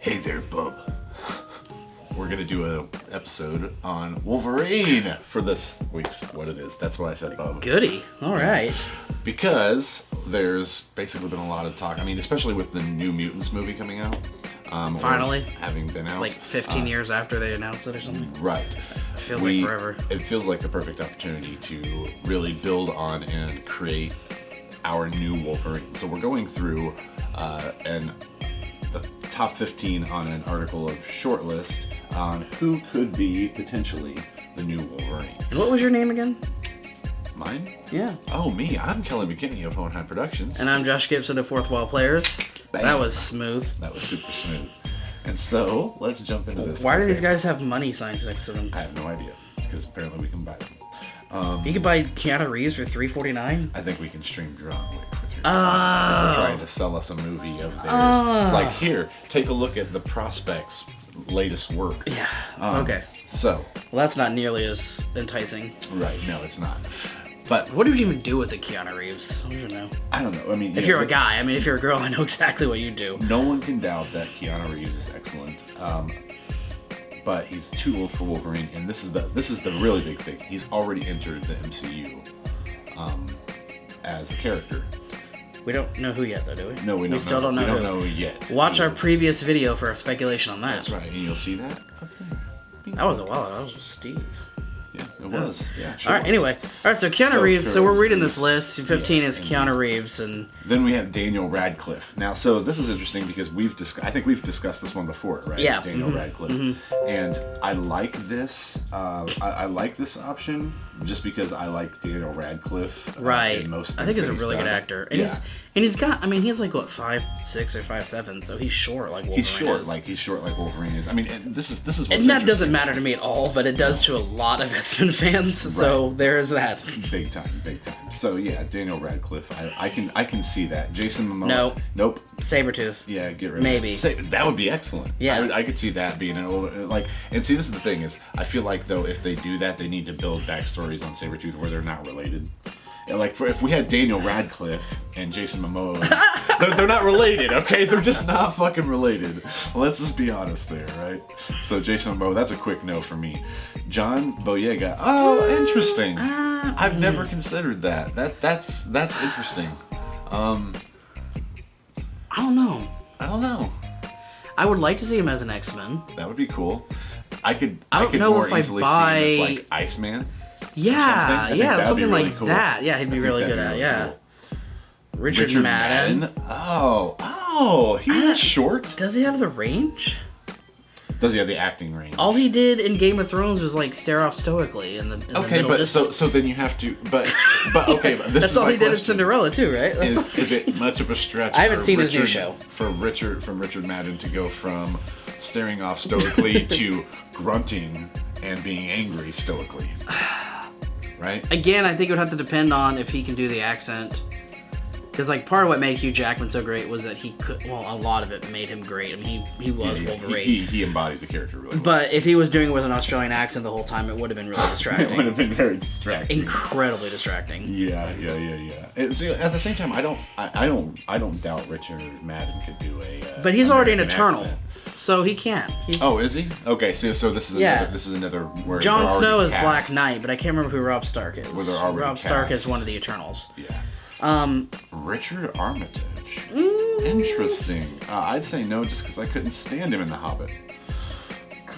Hey there, bub. We're going to do an episode on Wolverine for this week's What It Is. That's why I said bub. Goody. All right. Because there's basically been a lot of talk. I mean, especially with the New Mutants movie coming out. Finally. Having been out. Like 15 years after they announced it or something. Right. It feels like forever. It feels like the perfect opportunity to really build on and create our new Wolverine. So we're going through the top 15 on an article of shortlist on who could be potentially the new Wolverine. And what was your name again? Mine? Yeah. Oh, me. I'm Kelly McKinney of Hohenheim Productions. And I'm Josh Gibson of Fourth Wall Players. Bam. That was smooth. That was super smooth. And so, let's jump into this. Why do these guys have money signs next to them? I have no idea, because apparently we can buy them. You could buy Keanu Reeves for $349. I think we can stream John Wick for $349. Oh. They're trying to sell us a movie of theirs. It's like, here, take a look at the prospects' latest work. Yeah. Okay. So. Well, that's not nearly as enticing. Right. No, it's not. But what do you even do with the Keanu Reeves? I don't even know. I don't know. I mean, if you're a guy, I mean, if you're a girl, I know exactly what you do. No one can doubt that Keanu Reeves is excellent. But he's too old for Wolverine, and this is the really big thing. He's already entered the MCU as a character. We don't know who yet, though, do we? No, we don't still don't know. We don't know yet. Watch our previous video for speculation on that. That's right, and you'll see that up there. That was a while ago. That was with Steve. Yeah, it was. Yeah, sure. All right. Was. Anyway, all right. So Keanu Reeves. So we're reading this list. 15 is Keanu Reeves, and then we have Daniel Radcliffe. Now, so this is interesting because I think we've discussed this one before, right? Yeah. Daniel Radcliffe. And I like this. I like this option just because I like Daniel Radcliffe. Right. In most I think he's a he's really done. good actor, and he's got. I mean, he's like what 5'6" or 5'7", so he's short like Wolverine. He's short, is. He's short like Wolverine is. I mean, and this is what's and that doesn't matter to me at all, but it does to a lot of X-Men fans. So there's that. Big time. So yeah, Daniel Radcliffe. I can see that. Jason Momoa. No. Nope. Sabretooth. Yeah, get rid Maybe. of it. That would be excellent. Yeah. I could see that being an old and see, this is the thing is, I feel like though if they do that, they need to build backstories on Sabretooth where they're not related. And if we had Daniel Radcliffe and Jason Momoa, they're not related, okay? They're just not fucking related. Let's just be honest there, right? So Jason Momoa, that's a quick no for me. John Boyega. Oh, interesting. I've never considered that. That's interesting. I don't know. I would like to see him as an X-Men. That would be cool. I could know more if I easily buy... see him as like Iceman. Yeah, something really like cool. that. Yeah, he'd be really good at. Yeah. Cool. Richard Madden. Oh, he's short. Does he have the range? Does he have the acting range? All he did in Game of Thrones was like stare off stoically in the middle distance. so then you have to but okay, but this that's is all my he did in question. Cinderella too, right? Is it much of a stretch? I haven't seen his new show. From Richard Madden to go from staring off stoically to grunting and being angry stoically. Right? Again, I think it would have to depend on if he can do the accent. Because part of what made Hugh Jackman so great was that he could. Well, a lot of it made him great. I mean, he was Wolverine. He embodied the character really well. But if he was doing it with an Australian accent the whole time, it would have been really distracting. It would have been very distracting. Incredibly distracting. Yeah. And so at the same time, I don't doubt Richard Madden could do a. But he's already an Eternal. Accent. So he can. Oh, is he? Okay, so this is another where Jon Snow is cast. Black Knight, but I can't remember who Robb Stark is. Where they're already Robb Stark cast. is one of the Eternals. Yeah. Richard Armitage. Interesting. I'd say no, just because I couldn't stand him in The Hobbit.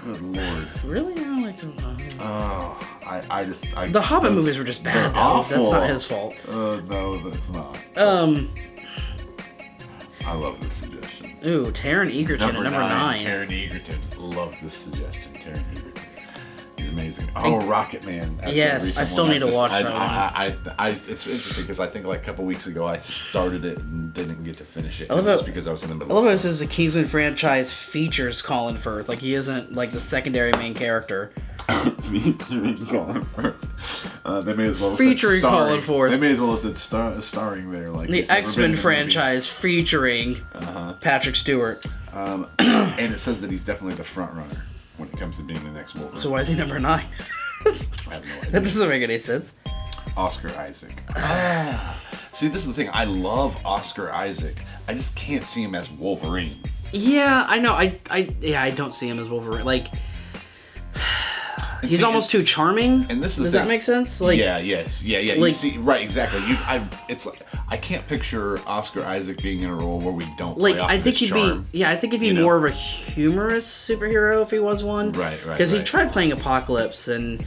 Good lord. Really? I don't like him. The Hobbit movies were just bad. Though. Awful. That's not his fault. No, that's not. I love this suggestion. Ooh, Taron Egerton at number 9. Taron Egerton. Love this suggestion. Taron Egerton. He's amazing. Oh, Rocket Man. Yes, I still need to watch that one. It's interesting because I think a couple weeks ago I started it and didn't get to finish it. Just because I was in the middle. I love how it says the Kingsman franchise features Colin Firth. Like he isn't the secondary main character. Featuring Colin Firth. They may as well have featuring said Colin Firth. They may as well have said starring there. The X-Men franchise featuring Patrick Stewart. And it says that he's definitely the front runner when it comes to being the next Wolverine. So why is he number 9? I have no idea. That doesn't make any sense. Oscar Isaac. See, this is the thing. I love Oscar Isaac. I just can't see him as Wolverine. Yeah, I know. I don't see him as Wolverine. Like, he's almost too charming. And this is Does that make sense? Like, yeah. Like, you see, right, exactly. It's like I can't picture Oscar Isaac being in a role where we don't play off I think his charm. I think he'd be more of a humorous superhero if he was one. Right. Because he tried playing Apocalypse, and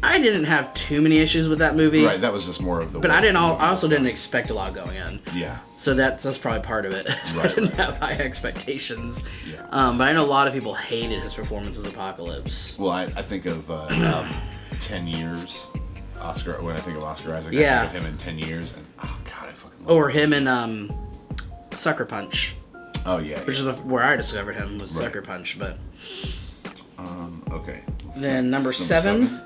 I didn't have too many issues with that movie. Right, that was just more of the. But I also didn't expect a lot going in. Yeah. So that's probably part of it. I didn't have high expectations. Yeah. But I know a lot of people hated his performance as Apocalypse. Well, I think of 10 years. When I think of Oscar Isaac, yeah. I think of him in 10 years, and oh god, I fucking love Or him in Sucker Punch. Oh yeah. Which is where I discovered him, was Sucker Punch, but. Okay. Then number seven.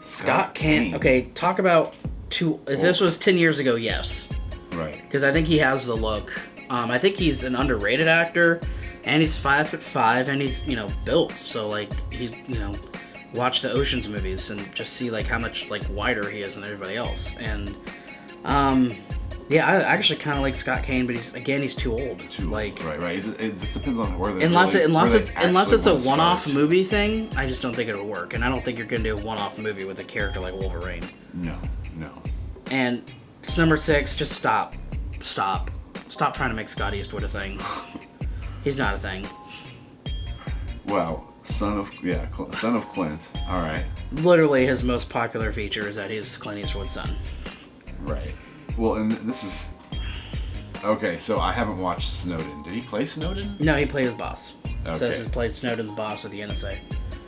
Scott Caan. Okay, talk about if this was 10 years ago, yes. Right. Because I think he has the look. I think he's an underrated actor, and he's 5'5", and he's built. So like he's watch the Ocean's movies and just see like how much like wider he is than everybody else. And yeah, I actually kind of like Scott Caan, but he's too old. Right. It just depends on where they. Unless it's a one-off movie thing, I just don't think it'll work. And I don't think you're gonna do a one-off movie with a character like Wolverine. No. And it's number 6. Just stop trying to make Scott Eastwood a thing. He's not a thing. Well, son of Clint. All right. Literally, his most popular feature is that he's Clint Eastwood's son. Right. Well, and this is okay. So I haven't watched Snowden. Did he play Snowden? No, he played his boss. Okay. Says he played Snowden's boss at the NSA.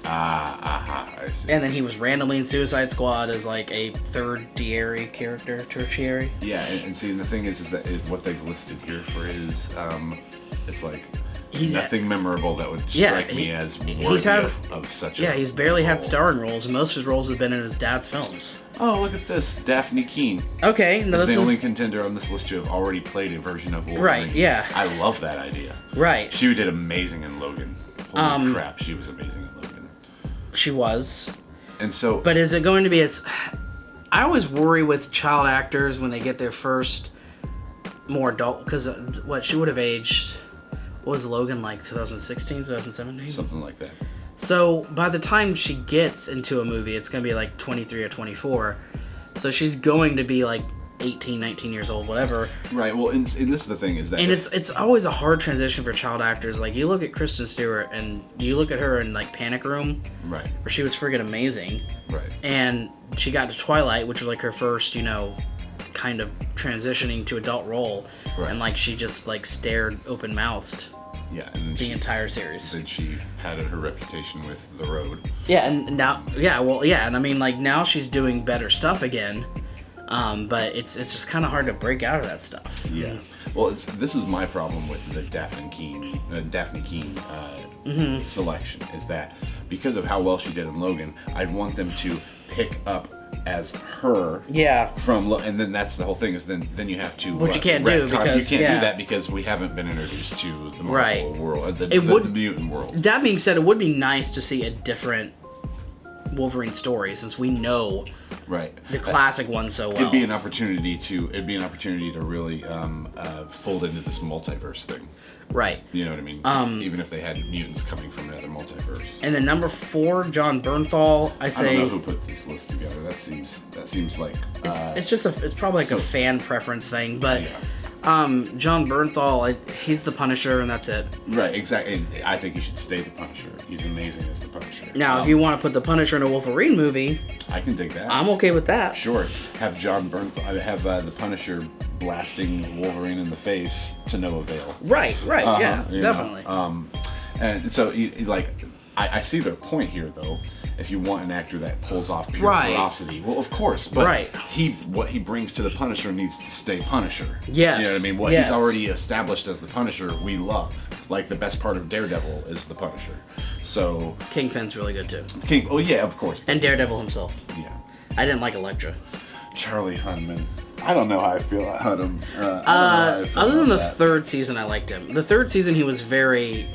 I see. And then he was randomly in Suicide Squad as like a tertiary character. Yeah, and see, the thing is that what they've listed here for his, it's like nothing memorable that would strike me as worthy of such a Yeah, he's barely role. had starring roles, and most of his roles have been in his dad's films. Oh, look at this. Daphne Keane. Okay, no, this is the only contender on this list to have already played a version of Wolverine. Right, yeah. I love that idea. Right. She did amazing in Logan. Holy crap, she was amazing in Logan. She was. And so... But is it going to be as... I always worry with child actors when they get their first more adult... Because, she would have aged... What was Logan like, 2016, 2017? Something like that. So, by the time she gets into a movie, it's going to be like 23 or 24. So she's going to be like 18, 19 years old, whatever. Right, well, and this is the thing is that... And it's always a hard transition for child actors. Like, you look at Kristen Stewart, and you look at her in, like, Panic Room. Right. Where she was friggin' amazing. Right. And she got to Twilight, which was, like, her first, kind of transitioning to adult role. Right. And, like, she just, like, stared open-mouthed. Yeah, and the entire series. Then she had her reputation with The Road. Yeah, and now, and I mean, like, now she's doing better stuff again, but it's just kind of hard to break out of that stuff. Yeah. Well, this is my problem with the Daphne Keane selection, is that because of how well she did in Logan, I'd want them to pick up as her. Yeah. And then that's the whole thing, is then you have to. Which you can't do because you can't do that because we haven't been introduced to the Marvel world, the mutant world. That being said, it would be nice to see a different Wolverine story, since we know the classic one so well. It'd be an opportunity to really fold into this multiverse thing. Right. You know what I mean? Even if they had mutants coming from another multiverse. And then number 4, John Bernthal. I don't know who put this list together. That seems like it's probably like a fan preference thing, but John Bernthal, he's the Punisher, and that's it. Right, exactly. And I think he should stay the Punisher. He's amazing as the Punisher. Now, if you want to put the Punisher in a Wolverine movie, I can dig that. I'm okay with that. Sure. Have John Bernthal, have the Punisher blasting Wolverine in the face to no avail. Right, yeah, definitely. And so, I see their point here, though. If you want an actor that pulls off pure ferocity, well, of course. But what he brings to the Punisher needs to stay Punisher. Yes. You know what I mean? What he's already established as the Punisher, we love. Like, the best part of Daredevil is the Punisher. So Kingpin's really good too. Oh yeah, of course. And Daredevil himself. Yeah. I didn't like Elektra. Charlie Hunnam. I don't know how I feel about Hunnam. Other than the third season, I liked him. The third season, he was very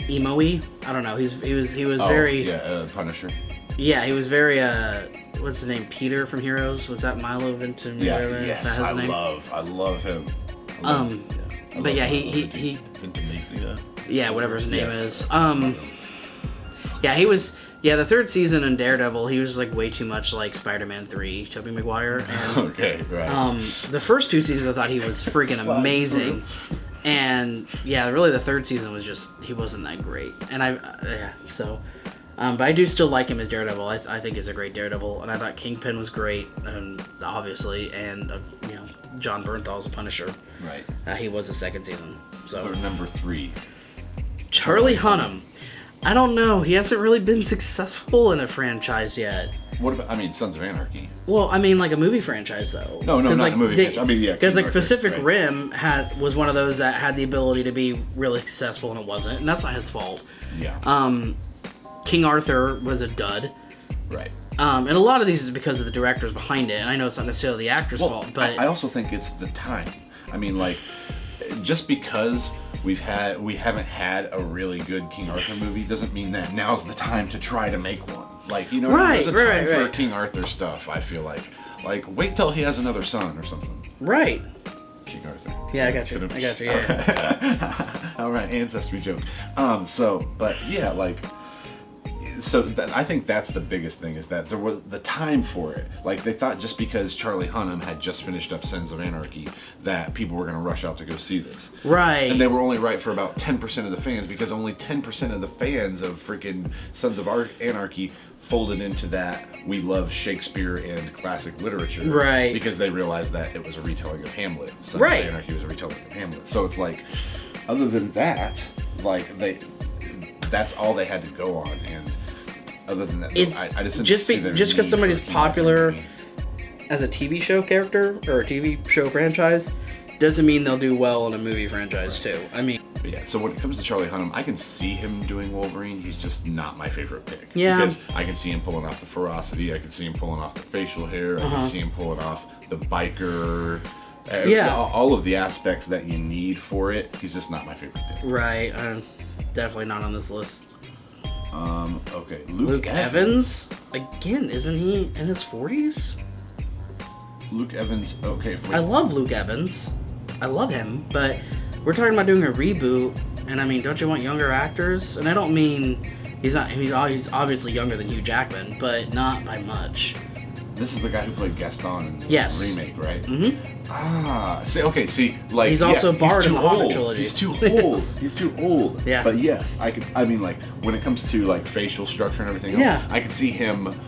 emo-y. I don't know. He was very Punisher. Yeah, he was very what's his name? Peter from Heroes. Was that Milo Ventimiglia? Yeah, yes, I love him. But yeah, he yeah, whatever his name is. Yeah, he was. Yeah, the third season in Daredevil, he was like way too much like Spider-Man 3, Tobey Maguire. And, okay, right. The first two seasons, I thought he was freaking amazing. And yeah, really, the third season was just he wasn't that great. And but I do still like him as Daredevil. I think he's a great Daredevil, and I thought Kingpin was great, and obviously, and John Bernthal's a Punisher. Right. He was the second season. So for number 3, Charlie Hunnam. I don't know. He hasn't really been successful in a franchise yet. What about? I mean, Sons of Anarchy. Well, I mean, like a movie franchise, though. No, not like, a movie franchise. I mean, yeah. Because like Pacific Rim was one of those that had the ability to be really successful, and it wasn't, and that's not his fault. Yeah. King Arthur was a dud. Right. And a lot of these is because of the directors behind it, and I know it's not necessarily the actor's fault, but I also think it's the time. I mean, like, just because we haven't had a really good King Arthur movie doesn't mean that now's the time to try to make one. Like, there's a time for King Arthur stuff. I feel like wait till he has another son or something. Right. King Arthur. Yeah, I got you. Yeah. All right, ancestry joke. But yeah, like. So I think that's the biggest thing, is that there was the time for it. Like, they thought just because Charlie Hunnam had just finished up Sons of Anarchy that people were going to rush out to go see this. Right. And they were only right for about 10% of the fans, because only 10% of the fans of freaking Sons of Anarchy folded into that we love Shakespeare and classic literature. Right. Because they realized that it was a retelling of Hamlet. Sons right. of Anarchy was a retelling of Hamlet. So it's like, other than that, like, that's all they had to go on. And other than that, I just because somebody's popular as a TV show character or a TV show franchise doesn't mean they'll do well in a movie franchise too. I mean, but yeah. So when it comes to Charlie Hunnam, I can see him doing Wolverine. He's just not my favorite pick. Yeah. Because I can see him pulling off the ferocity. I can see him pulling off the facial hair. I can see him pulling off the biker. All of the aspects that you need for it. He's just not my favorite pick. Right. Definitely not on this list. Okay. Luke Evans? Again, isn't he in his 40s? Luke Evans, okay. I love Luke Evans. I love him, but we're talking about doing a reboot, and I mean, don't you want younger actors? And I don't mean he's obviously younger than Hugh Jackman, but not by much. This is the guy who played Gaston in the remake, right? Mm-hmm. See, like, he's also Bard in the Hobbit trilogy. He's too old. He's too old. Yeah. But yes, like, when it comes to like facial structure and everything else, I could see him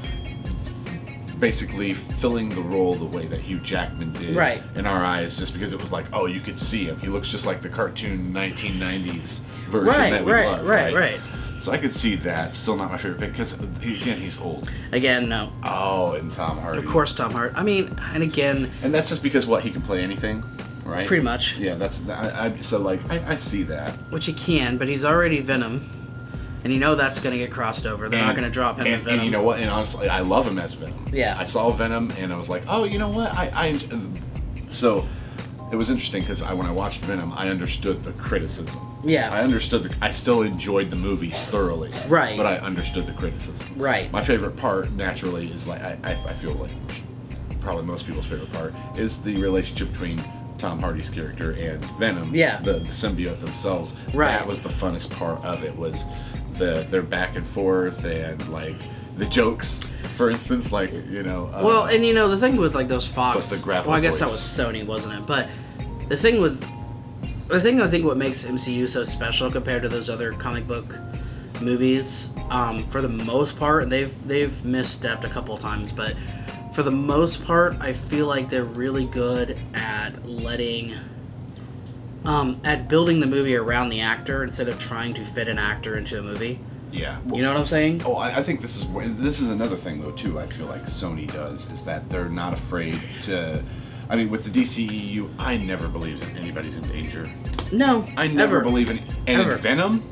basically filling the role the way that Hugh Jackman did in our eyes, just because it was like, oh, you could see him. He looks just like the cartoon 1990s version that we love. Right. So I could see that. Still not my favorite pick, because he's old. Again, no. Oh, and Tom Hardy. Of course, Tom Hardy. I mean, and again. And that's just because he can play anything, right? Pretty much. Yeah, I see that. Which he can, but he's already Venom, and you know that's going to get crossed over. They're not going to drop him as Venom. And you know what? And honestly, I love him as Venom. Yeah. I saw Venom, and I was like, oh, you know what? So. It was interesting because when I watched Venom, I understood the criticism. Yeah. I still enjoyed the movie thoroughly. Right. But I understood the criticism. Right. My favorite part, naturally, is like, I feel like probably most people's favorite part, is the relationship between Tom Hardy's character and Venom. Yeah. The symbiote themselves. Right. That was the funnest part of it, was their back and forth, and like the jokes, for instance, like, well, and the thing with like those Fox, I guess that was Sony, wasn't it? But the thing I think what makes MCU so special compared to those other comic book movies, for the most part, they've misstepped a couple of times, but for the most part, I feel like they're really good at at building the movie around the actor instead of trying to fit an actor into a movie. Yeah. Well, you know what I'm saying? Oh, I think this is another thing, though, too, I feel like Sony does, is that they're not afraid to... I mean, with the DCEU, I never believed that anybody's in danger. No, I never believe in... And ever. in Venom,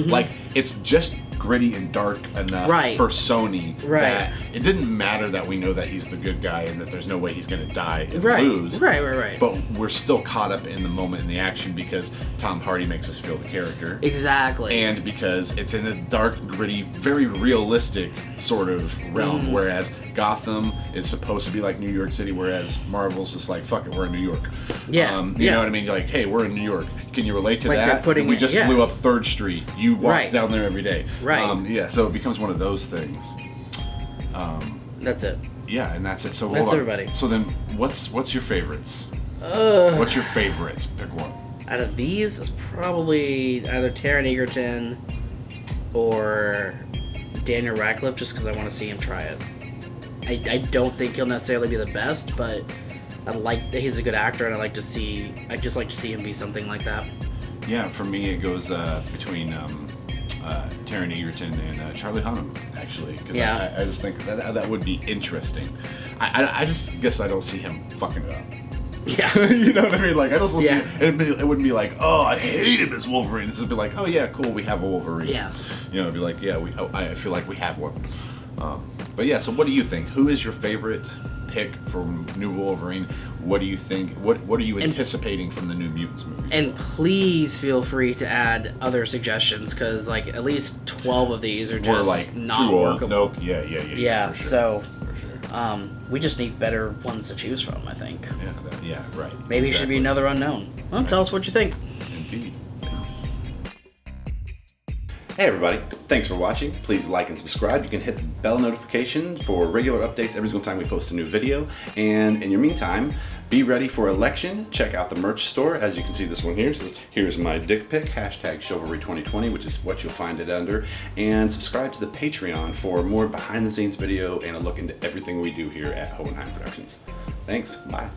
like, it's just gritty and dark enough for Sony that it didn't matter that we know that he's the good guy and that there's no way he's going to die and lose. Right. But we're still caught up in the moment in the action because Tom Hardy makes us feel the character. Exactly. And because it's in a dark, gritty, very realistic sort of realm, whereas Gotham is supposed to be like New York City, whereas Marvel's just like, fuck it, we're in New York. You know what I mean? You're like, hey, we're in New York. Can you relate to that? We just blew up 3rd Street. You walk down there every day. So it becomes one of those things. That's it. Yeah, and that's it. So that's everybody. So then, what's your favorites? What's your favorite? Pick one. Out of these, it's probably either Taron Egerton or Daniel Radcliffe, just because I want to see him try it. I don't think he'll necessarily be the best, but I like that he's a good actor, and I just like to see him be something like that. Yeah, for me it goes between Taron Egerton and Charlie Hunnam, actually, because I just think that would be interesting. I just guess I don't see him fucking it up. Yeah. You know what I mean? Like, I just don't see it wouldn't be like, oh, I hate him as Wolverine. It's just be like, oh yeah, cool, we have a Wolverine. Yeah. You know, it'd be like, yeah, I feel like we have one. But yeah, so what do you think? Who is your favorite pick from New Wolverine? What do you think? What are you anticipating from the New Mutants movie? And please feel free to add other suggestions, because like at least 12 of these are just like not workable. Nope. Yeah. For sure. So we just need better ones to choose from, I think. Yeah, right. Maybe it should be another unknown. Well, tell us what you think. Indeed. Hey everybody, thanks for watching. Please like and subscribe. You can hit the bell notification for regular updates every single time we post a new video. And in your meantime, be ready for election. Check out the merch store. As you can see, this one here says, here's my dick pic, #Chivalry2020, which is what you'll find it under. And subscribe to the Patreon for more behind the scenes video and a look into everything we do here at Hohenheim Productions. Thanks, bye.